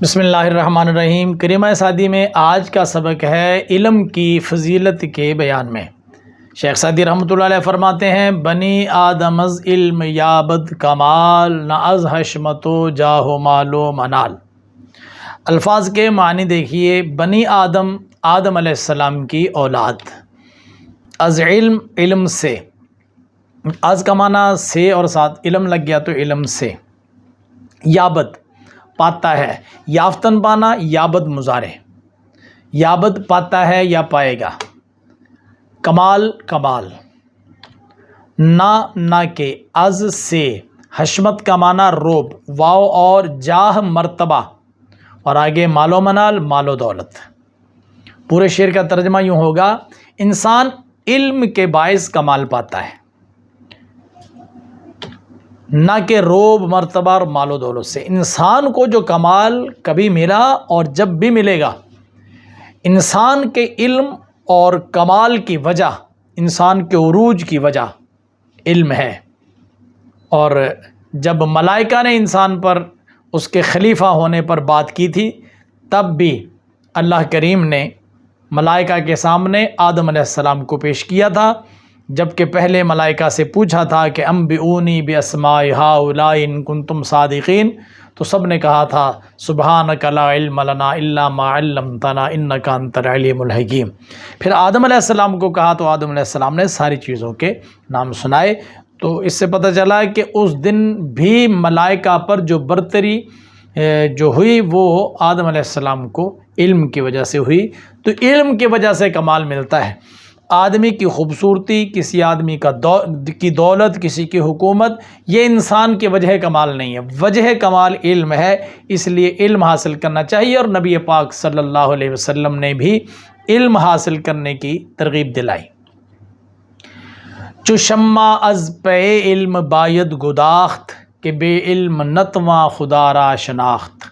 بسم اللہ الرحمن الرحیم۔ کریمہ سعدی میں آج کا سبق ہے علم کی فضیلت کے بیان میں۔ شیخ سعدی رحمۃ اللہ علیہ فرماتے ہیں بنی آدم از علم یابد کمال نہ از حشمت و جاہ و مال و منال۔ الفاظ کے معنی دیکھیے۔ بنی آدم، آدم علیہ السلام کی اولاد، از علم، علم سے، از کا معنی سے اور ساتھ علم لگ گیا تو علم سے، یابد پاتا ہے، یافتن پانا، یابد مضارع، یابد پاتا ہے یا پائے گا، کمال کمال، نہ کہ، از سے، حشمت کا معنی روب، واو اور جاہ مرتبہ، اور آگے مال و منال مال و دولت۔ پورے شعر کا ترجمہ یوں ہوگا، انسان علم کے باعث کمال پاتا ہے، نہ کہ روب مرتبہ اور مال و دولت سے۔ انسان کو جو کمال کبھی ملا اور جب بھی ملے گا، انسان کے علم اور کمال کی وجہ، انسان کے عروج کی وجہ علم ہے۔ اور جب ملائکہ نے انسان پر اس کے خلیفہ ہونے پر بات کی تھی، تب بھی اللہ کریم نے ملائکہ کے سامنے آدم علیہ السلام کو پیش کیا تھا، جبکہ پہلے ملائکہ سے پوچھا تھا کہ انبئونی باسماء ہؤلاء ان کنتم صادقین، تو سب نے کہا تھا سبحانک لا علم لنا الا ما علمتنا انک انت العلیم الحکیم۔ پھر آدم علیہ السلام کو کہا تو آدم علیہ السلام نے ساری چیزوں کے نام سنائے۔ تو اس سے پتہ چلا کہ اس دن بھی ملائکہ پر جو برتری جو ہوئی وہ آدم علیہ السلام کو علم کی وجہ سے ہوئی۔ تو علم کی وجہ سے کمال ملتا ہے۔ آدمی کی خوبصورتی، کسی آدمی کی دولت، کسی کی حکومت، یہ انسان کی وجہ کمال نہیں ہے، وجہ کمال علم ہے۔ اس لیے علم حاصل کرنا چاہیے، اور نبی پاک صلی اللہ علیہ وسلم نے بھی علم حاصل کرنے کی ترغیب دلائی۔ چو شمع از پے علم باید گداخت کہ بے علم نتواں خدا را شناخت۔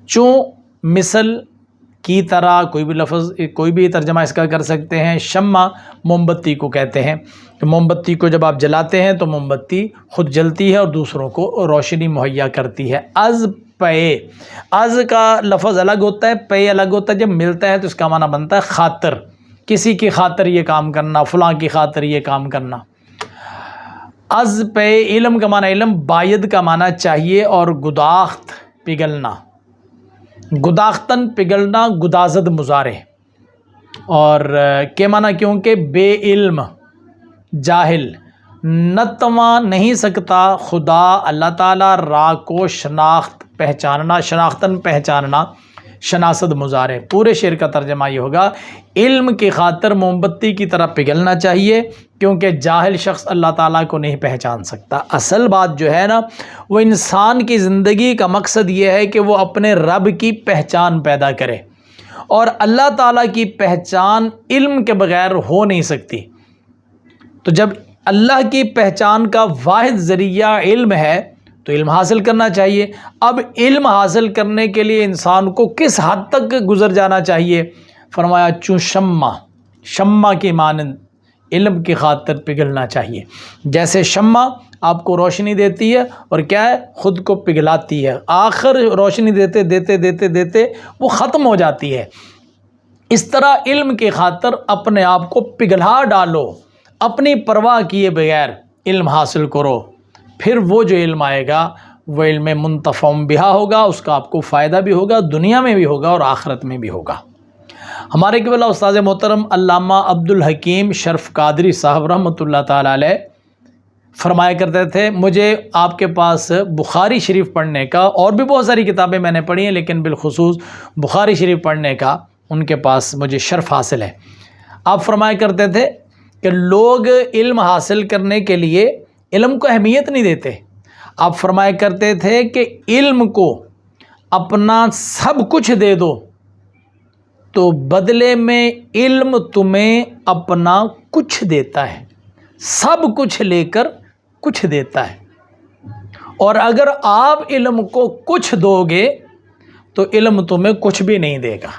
چوں مثل کی طرح، کوئی بھی لفظ، کوئی بھی ترجمہ اس کا کر سکتے ہیں۔ شمع موم بتی کو کہتے ہیں کہ موم بتی کو جب آپ جلاتے ہیں تو موم بتی خود جلتی ہے اور دوسروں کو روشنی مہیا کرتی ہے۔ از پے، از کا لفظ الگ ہوتا ہے، پے الگ ہوتا ہے۔ جب ملتا ہے تو اس کا معنی بنتا ہے خاطر، کسی کی خاطر یہ کام کرنا، فلاں کی خاطر یہ کام کرنا۔ از پے علم کا معنی علم، باید کا معنی چاہیے، اور گداخت پگھلنا، گداختن پگھلنا، گدازد مضارع، اور کے معنی کیونکہ بے علم جاہل، نتواں نہیں سکتا خدا اللہ تعالیٰ را کو شناخت پہچاننا، شناختن پہچاننا، شناسد مضارع۔ پورے شعر کا ترجمہ یہ ہوگا، علم کی خاطر موم بتی کی طرح پگھلنا چاہیے، کیونکہ جاہل شخص اللہ تعالیٰ کو نہیں پہچان سکتا۔ اصل بات جو ہے نا، وہ انسان کی زندگی کا مقصد یہ ہے کہ وہ اپنے رب کی پہچان پیدا کرے، اور اللہ تعالیٰ کی پہچان علم کے بغیر ہو نہیں سکتی۔ تو جب اللہ کی پہچان کا واحد ذریعہ علم ہے تو علم حاصل کرنا چاہیے۔ اب علم حاصل کرنے کے لیے انسان کو کس حد تک گزر جانا چاہیے؟ فرمایا چوں شمع، شمع کی مانند علم کی خاطر پگھلنا چاہیے۔ جیسے شمع آپ کو روشنی دیتی ہے اور کیا ہے، خود کو پگھلاتی ہے، آخر روشنی دیتے دیتے دیتے دیتے وہ ختم ہو جاتی ہے۔ اس طرح علم کی خاطر اپنے آپ کو پگھلا ڈالو، اپنی پرواہ کیے بغیر علم حاصل کرو، پھر وہ جو علم آئے گا وہ علم منتفع بہا ہوگا، اس کا آپ کو فائدہ بھی ہوگا، دنیا میں بھی ہوگا اور آخرت میں بھی ہوگا۔ ہمارے قبلہ استاد محترم علامہ عبدالحکیم شرف قادری صاحب رحمۃ اللہ تعالیٰ علیہ فرمایا کرتے تھے، مجھے آپ کے پاس بخاری شریف پڑھنے کا، اور بھی بہت ساری کتابیں میں نے پڑھی ہیں لیکن بالخصوص بخاری شریف پڑھنے کا ان کے پاس مجھے شرف حاصل ہے۔ آپ فرمایا کرتے تھے کہ لوگ علم حاصل کرنے کے لیے علم کو اہمیت نہیں دیتے۔ آپ فرمایا کرتے تھے کہ علم کو اپنا سب کچھ دے دو تو بدلے میں علم تمہیں اپنا کچھ دیتا ہے، سب کچھ لے کر کچھ دیتا ہے۔ اور اگر آپ علم کو کچھ دو گے تو علم تمہیں کچھ بھی نہیں دے گا۔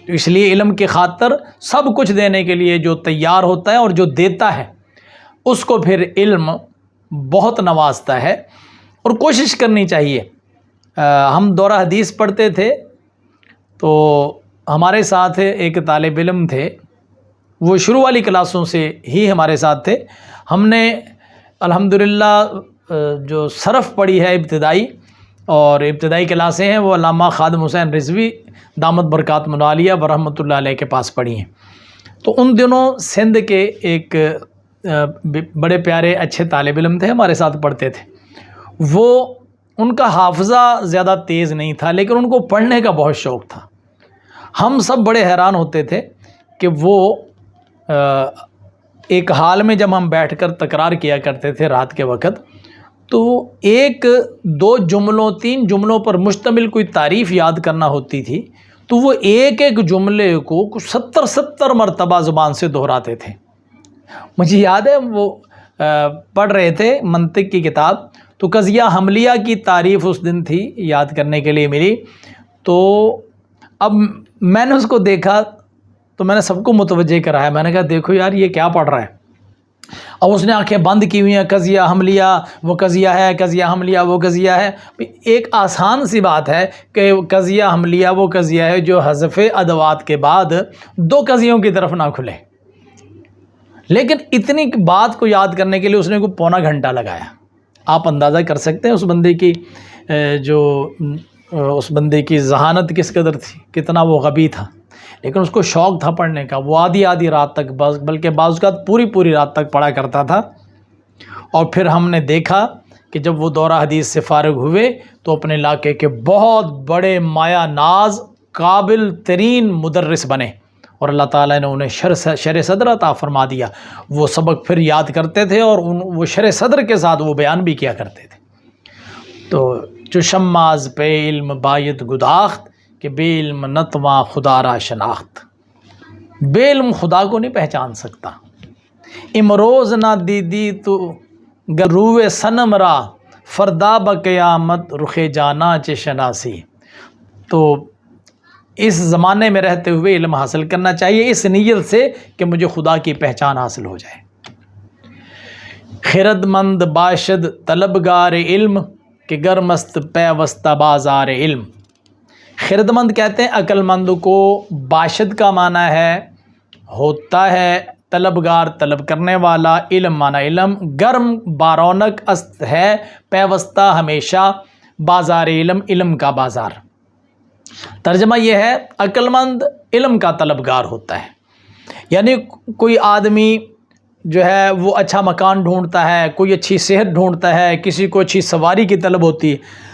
تو اس لیے علم کی خاطر سب کچھ دینے کے لیے جو تیار ہوتا ہے اور جو دیتا ہے، اس کو پھر علم بہت نوازتا ہے، اور کوشش کرنی چاہیے ہم دورہ حدیث پڑھتے تھے تو ہمارے ساتھ ایک طالب علم تھے، وہ شروع والی کلاسوں سے ہی ہمارے ساتھ تھے. ہم نے الحمدللہ جو صرف پڑھی ہے ابتدائی، اور ابتدائی کلاسیں ہیں وہ علامہ خادم حسین رضوی دامت برکات منالیہ برحمۃ اللہ علیہ کے پاس پڑھی ہیں. تو ان دنوں سندھ کے ایک بڑے پیارے اچھے طالب علم تھے، ہمارے ساتھ پڑھتے تھے. وہ ان کا حافظہ زیادہ تیز نہیں تھا، لیکن ان کو پڑھنے کا بہت شوق تھا. ہم سب بڑے حیران ہوتے تھے کہ وہ ایک حال میں جب ہم بیٹھ کر تکرار کیا کرتے تھے رات کے وقت، تو ایک دو جملوں 3 جملوں پر مشتمل کوئی تعریف یاد کرنا ہوتی تھی تو وہ ایک ایک جملے کو کچھ 70 مرتبہ زبان سے دہراتے تھے. مجھے یاد ہے وہ پڑھ رہے تھے منطق کی کتاب، تو قضیہ حملیہ کی تعریف اس دن تھی یاد کرنے کے لیے ملی. تو اب میں نے اس کو دیکھا تو میں نے سب کو متوجہ کرایا، میں نے کہا دیکھو یار یہ کیا پڑھ رہا ہے. اب اس نے آنکھیں بند کی ہوئی ہیں، قضیہ حملیہ وہ قضیہ ہے، قضیہ حملیہ وہ قضیہ ہے. ایک آسان سی بات ہے کہ قضیہ حملیہ وہ قضیہ ہے جو حذف ادوات کے بعد 2 قضیوں کی طرف نہ کھلے، لیکن اتنی بات کو یاد کرنے کے لیے اس نے کوئی پونا گھنٹہ لگایا. آپ اندازہ کر سکتے ہیں اس بندے کی ذہانت کس قدر تھی، کتنا وہ غبی تھا. لیکن اس کو شوق تھا پڑھنے کا، وہ آدھی رات تک، بلکہ بعض اوقات پوری رات تک پڑھا کرتا تھا. اور پھر ہم نے دیکھا کہ جب وہ دورہ حدیث سے فارغ ہوئے تو اپنے علاقے کے بہت بڑے مایا ناز قابل ترین مدرس بنے، اور اللہ تعالیٰ نے انہیں شرح صدر عطا فرما دیا. وہ سبق پھر یاد کرتے تھے اور وہ شرح صدر کے ساتھ وہ بیان بھی کیا کرتے تھے. تو جو شماز پہ علم باید گداخت کہ بے علم نتواں خدا را شناخت. بے علم خدا کو نہیں پہچان سکتا. امروز نہ دیدی تو گروے صنم را فردا بقیامت رخ جانا چے شناسی. تو اس زمانے میں رہتے ہوئے علم حاصل کرنا چاہیے اس نیت سے کہ مجھے خدا کی پہچان حاصل ہو جائے. خرد مند باشد طلبگار علم کہ گرمست پیوستہ بازار علم. خرد مند کہتے ہیں عقل مند کو، باشد کا معنی ہے ہوتا ہے، طلبگار طلب کرنے والا، علم معنی علم، گرم بارونق است ہے، پیوستہ ہمیشہ، بازار علم علم کا بازار. ترجمہ یہ ہے عقل مند علم کا طلبگار ہوتا ہے. یعنی کوئی آدمی جو ہے وہ اچھا مکان ڈھونڈتا ہے، کوئی اچھی صحت ڈھونڈتا ہے، کسی کو اچھی سواری کی طلب ہوتی ہے.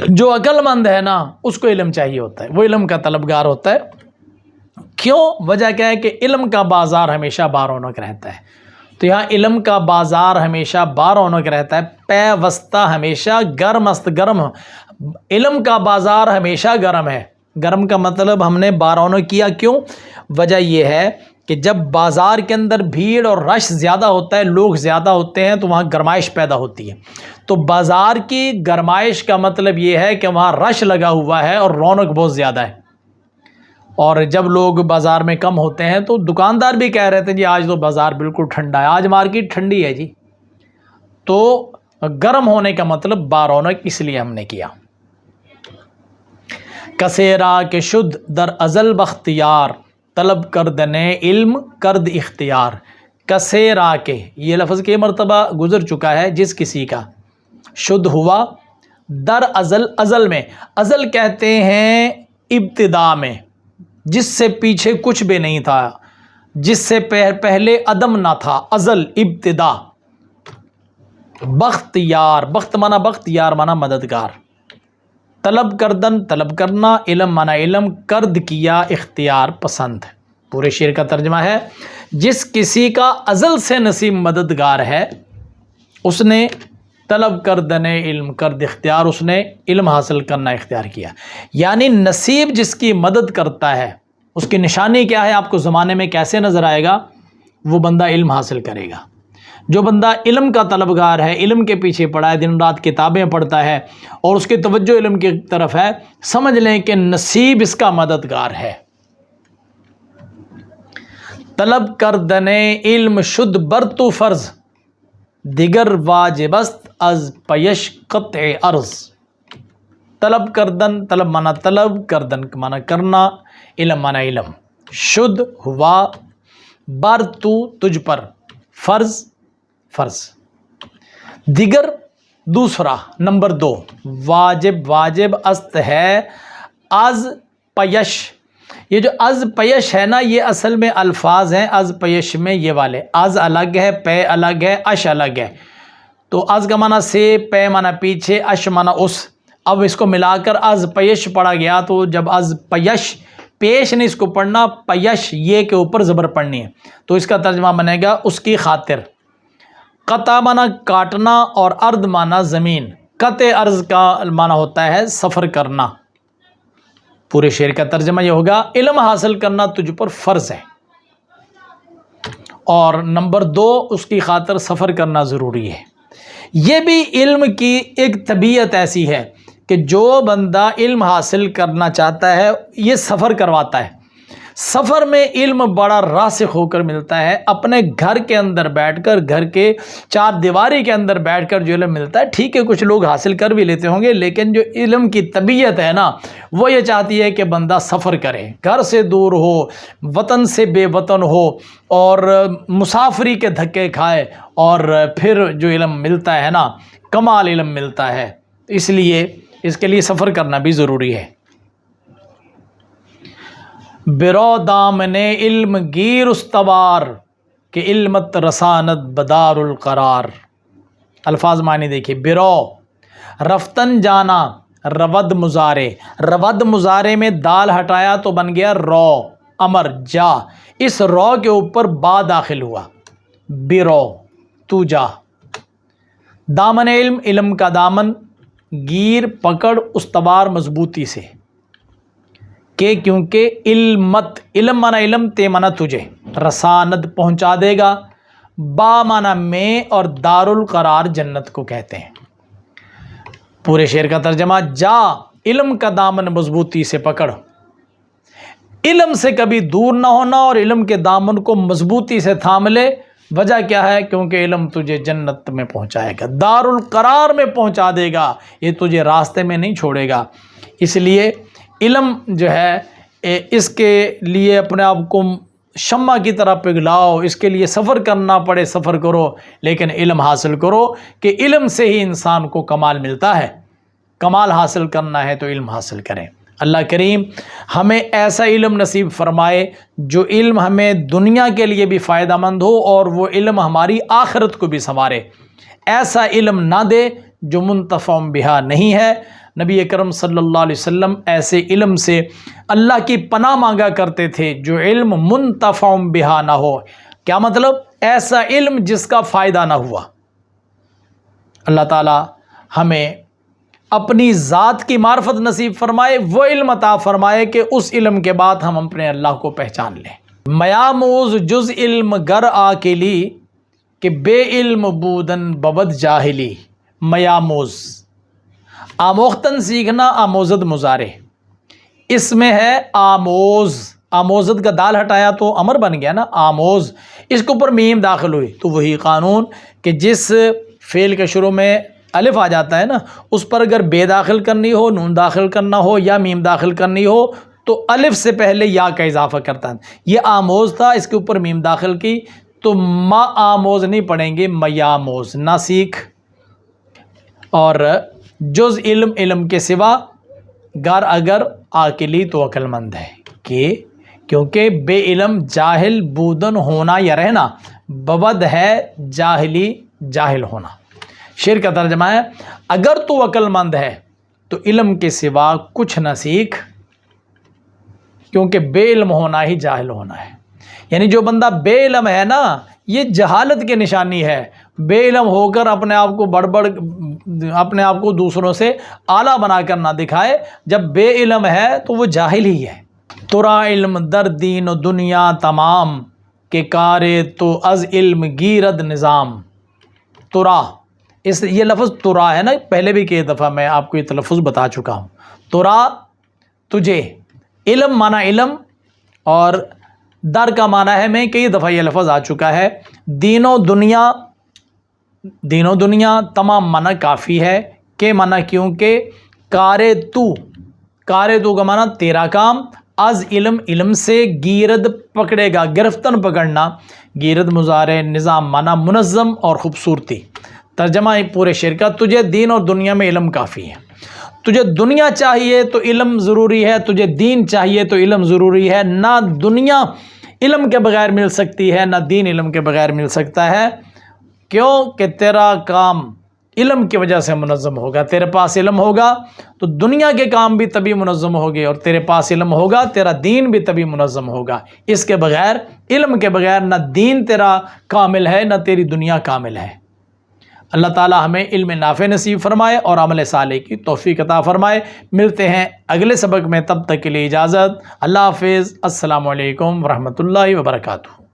جو عقل مند ہے نا اس کو علم چاہیے ہوتا ہے، وہ علم کا طلبگار ہوتا ہے. کیوں؟ وجہ کیا ہے کہ علم کا بازار ہمیشہ بارونق رہتا ہے. تو یہاں علم کا بازار ہمیشہ بارونق رہتا ہے، پیوستہ ہمیشہ، گرم است گرم. علم کا بازار ہمیشہ گرم ہے. گرم کا مطلب ہم نے بارونق کیا، کیوں؟ وجہ یہ ہے کہ جب بازار کے اندر بھیڑ اور رش زیادہ ہوتا ہے، لوگ زیادہ ہوتے ہیں تو وہاں گرمائش پیدا ہوتی ہے. تو بازار کی گرمائش کا مطلب یہ ہے کہ وہاں رش لگا ہوا ہے اور رونق بہت زیادہ ہے. اور جب لوگ بازار میں کم ہوتے ہیں تو دکاندار بھی کہہ رہے تھے جی آج تو بازار بالکل ٹھنڈا ہے، آج مارکیٹ ٹھنڈی ہے جی. تو گرم ہونے کا مطلب بارونق اس لیے ہم نے کیا. کسیرا کے شد در ازل بختیار طلب کردنے علم کرد اختیار. کسیرا کے، یہ لفظ کئی مرتبہ گزر چکا ہے، جس کسی کا شد ہوا در ازل، ازل میں، ازل کہتے ہیں ابتدا میں، جس سے پیچھے کچھ بھی نہیں تھا، جس سے پہلے عدم نہ تھا، ازل ابتدا. بخت یار، بخت مانا بخت، یار مانا مددگار. طلب کردن طلب کرنا، علم مانا علم، کرد کیا اختیار پسند. پورے شعر کا ترجمہ ہے جس کسی کا ازل سے نصیب مددگار ہے اس نے طلب کردن علم کرد اختیار، اس نے علم حاصل کرنا اختیار کیا. یعنی نصیب جس کی مدد کرتا ہے اس کی نشانی کیا ہے، آپ کو زمانے میں کیسے نظر آئے گا؟ وہ بندہ علم حاصل کرے گا. جو بندہ علم کا طلبگار ہے، علم کے پیچھے پڑا ہے، دن رات کتابیں پڑھتا ہے اور اس کی توجہ علم کی طرف ہے، سمجھ لیں کہ نصیب اس کا مددگار ہے. طلب کردن علم شد برتو فرض دیگر واجب است از پیش قطع عرض. طلب کردن، طلب مانا طلب، کردن مانا کرنا، علم مانا علم. شد ہوا، بر تو تجھ پر، فرض فرض. دیگر دوسرا نمبر 2 واجب، واجب است ہے از پیش. یہ جو از پیش ہے نا، یہ اصل میں الفاظ ہیں از پیش میں یہ والے. از الگ ہے، پے الگ ہے، اش الگ ہے. تو از کا معنی سے، پے معنی پیچھے، اش معنی اس. اب اس کو ملا کر از پیش پڑھا گیا. تو جب از پیش، پیش نہیں اس کو پڑھنا، پیش یہ کے اوپر زبر پڑھنی ہے. تو اس کا ترجمہ بنے گا اس کی خاطر. قطع معنی کاٹنا اور ارض معنی زمین. قطع ارض کا معنی ہوتا ہے سفر کرنا. پورے شعر کا ترجمہ یہ ہوگا علم حاصل کرنا تجھ پر فرض ہے، اور نمبر 2 اس کی خاطر سفر کرنا ضروری ہے. یہ بھی علم کی ایک طبیعت ایسی ہے کہ جو بندہ علم حاصل کرنا چاہتا ہے یہ سفر کرواتا ہے. سفر میں علم بڑا راسخ ہو کر ملتا ہے. اپنے گھر کے اندر بیٹھ کر، گھر کے 4 دیواری کے اندر بیٹھ کر جو علم ملتا ہے، ٹھیک ہے کچھ لوگ حاصل کر بھی لیتے ہوں گے، لیکن جو علم کی طبیعت ہے نا، وہ یہ چاہتی ہے کہ بندہ سفر کرے، گھر سے دور ہو، وطن سے بے وطن ہو، اور مسافری کے دھکے کھائے، اور پھر جو علم ملتا ہے نا، کمال علم ملتا ہے. اس لیے اس کے لیے سفر کرنا بھی ضروری ہے. برو دامن علم گیر استوار، کہ علمت رساند بدار القرار. الفاظ معنی دیکھیے. برو رفتن جانا، رود مضارع. رود مضارع میں دال ہٹایا تو بن گیا رو، امر جا. اس رو کے اوپر با داخل ہوا، برو تو جا. دامن علم، علم کا دامن، گیر پکڑ، استوار مضبوطی سے. کہ کیونکہ علمت، علم مانا علم، تے مانا تجھے، رساند پہنچا دے گا، با مانا میں، اور دار القرار جنت کو کہتے ہیں. پورے شعر کا ترجمہ، جا علم کا دامن مضبوطی سے پکڑ. علم سے کبھی دور نہ ہونا اور علم کے دامن کو مضبوطی سے تھام لے. وجہ کیا ہے؟ کیونکہ علم تجھے جنت میں پہنچائے گا، دار القرار میں پہنچا دے گا، یہ تجھے راستے میں نہیں چھوڑے گا. اس لیے علم جو ہے اس کے لیے اپنے آپ کو شمع کی طرح پگھلاؤ. اس کے لیے سفر کرنا پڑے، سفر کرو، لیکن علم حاصل کرو، کہ علم سے ہی انسان کو کمال ملتا ہے. کمال حاصل کرنا ہے تو علم حاصل کریں. اللہ کریم ہمیں ایسا علم نصیب فرمائے جو علم ہمیں دنیا کے لیے بھی فائدہ مند ہو، اور وہ علم ہماری آخرت کو بھی سنوارے. ایسا علم نہ دے جو منتفع بہا نہیں ہے. نبی اکرم صلی اللہ علیہ وسلم ایسے علم سے اللہ کی پناہ مانگا کرتے تھے جو علم منتفع بہا نہ ہو. کیا مطلب؟ ایسا علم جس کا فائدہ نہ ہوا. اللہ تعالی ہمیں اپنی ذات کی معرفت نصیب فرمائے، وہ علم عطا فرمائے کہ اس علم کے بعد ہم اپنے اللہ کو پہچان لیں. میاموز جز علم گر آکلی، کہ بے علم بودن ببد جاہلی. میاموز آموختن سیکھنا، آموزد مضارع. اس میں ہے آموز، آموزد کا دال ہٹایا تو امر بن گیا نا، آموز. اس کے اوپر میم داخل ہوئی تو وہی قانون کہ جس فعل کے شروع میں الف آ جاتا ہے نا، اس پر اگر بے داخل کرنی ہو، نون داخل کرنا ہو، یا میم داخل کرنی ہو تو الف سے پہلے یا کا اضافہ کرتا ہے. یہ آموز تھا، اس کے اوپر میم داخل کی تو ما آموز نہیں پڑھیں گے، میاموز. نہ سیکھ. اور جز علم، علم کے سوا، گر اگر عاقلی تو عقل مند ہے. کہ کیونکہ بے علم جاہل بودن ہونا یا رہنا، ببد ہے جاہلی جاہل ہونا. شعر کا ترجمہ ہے اگر تو عقل مند ہے تو علم کے سوا کچھ نہ سیکھ، کیونکہ بے علم ہونا ہی جاہل ہونا ہے. یعنی جو بندہ بے علم ہے نا، یہ جہالت کی نشانی ہے. بے علم ہو کر اپنے آپ کو اپنے آپ کو دوسروں سے اعلیٰ بنا کر نہ دکھائے. جب بے علم ہے تو وہ جاہل ہی ہے. ترا علم در دین و دنیا تمام، کہ کارے تو از علم گیرد نظام. ترا، یہ لفظ ترا ہے نا، پہلے بھی کئی دفعہ میں آپ کو یہ تلفظ بتا چکا ہوں. ترا تجھے، علم مانا علم، اور در کا معنی ہے میں کئی دفعہ یہ لفظ آ چکا ہے. دین و دنیا، دین و دنیا تمام معنی کافی ہے. کہ معنی کیونکہ کارے تو کا معنی تیرا کام، از علم علم سے، گیرد پکڑے گا، گرفتن پکڑنا، گیرد مضارع، نظام معنی منظم اور خوبصورتی۔ ترجمہ پورے شعر کا، تجھے دین اور دنیا میں علم کافی ہے۔ تجھے دنیا چاہیے تو علم ضروری ہے، تجھے دین چاہیے تو علم ضروری ہے۔ نہ دنیا علم کے بغیر مل سکتی ہے، نہ دین علم کے بغیر مل سکتا ہے۔ کیوں کہ تیرا کام علم کی وجہ سے منظم ہوگا۔ تیرے پاس علم ہوگا تو دنیا کے کام بھی تبھی منظم ہوگے، اور تیرے پاس علم ہوگا تیرا دین بھی تبھی منظم ہوگا۔ اس کے بغیر، علم کے بغیر نہ دین تیرا کامل ہے، نہ تیری دنیا کامل ہے۔ اللہ تعالی ہمیں علم نافع نصیب فرمائے اور عمل صالح کی توفیق عطا فرمائے۔ ملتے ہیں اگلے سبق میں، تب تک کے لیے اجازت۔ اللہ حافظ۔ السلام علیکم ورحمۃ اللہ وبرکاتہ۔